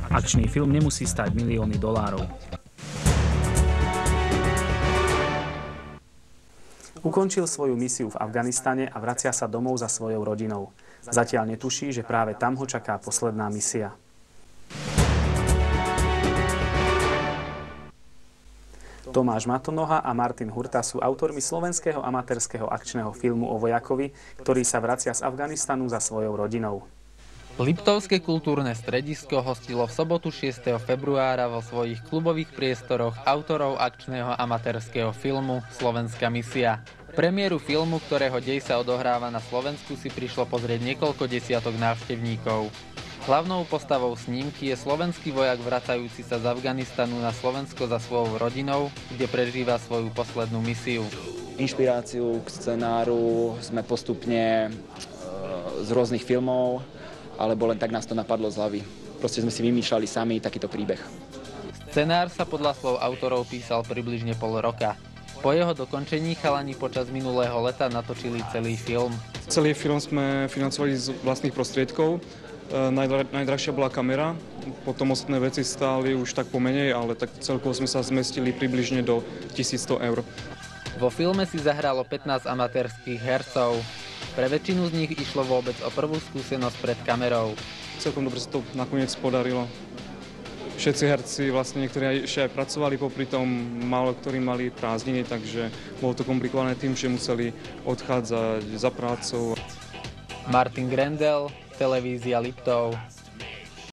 Akčný film nemusí stať milióny dolárov. Ukončil svoju misiu v Afganistane a vracia sa domov za svojou rodinou. Zatiaľ netuší, že práve tam ho čaká posledná misia. Tomáš Matonoha a Martin Hurta sú autormi slovenského amatérskeho akčného filmu o vojakovi, ktorý sa vracia z Afganistanu za svojou rodinou. Liptovské kultúrne stredisko hostilo v sobotu 6. februára vo svojich klubových priestoroch autorov akčného amatérskeho filmu Slovenská misia. Premiéru filmu, ktorého dej sa odohráva na Slovensku, si prišlo pozrieť niekoľko desiatok návštevníkov. Hlavnou postavou snímky je slovenský vojak vracajúci sa z Afganistanu na Slovensko za svojou rodinou, kde prežíva svoju poslednú misiu. Inšpiráciu k scenáru sme postupne z rôznych filmov, alebo len tak nás to napadlo z hlavy. Proste sme si vymýšľali sami takýto príbeh. Scenár sa podľa slov autorov písal približne pol roka. Po jeho dokončení chalani počas minulého leta natočili celý film. Celý film sme financovali z vlastných prostriedkov. Najdrahšia bola kamera, potom ostatné veci stáli už tak pomenej, ale tak celkovo sme sa zmestili približne do 1100 eur. Vo filme si zahralo 15 amatérskych hercov. Pre väčšinu z nich išlo vôbec o prvú skúsenosť pred kamerou. Celkom dobre sa to nakoniec podarilo. Všetci herci, vlastne niektorí ešte aj pracovali popri tom, málo ktorí mali prázdniny, takže bolo to komplikované tým, že museli odchádzať za prácou. Martin Grendel, televízia Liptov.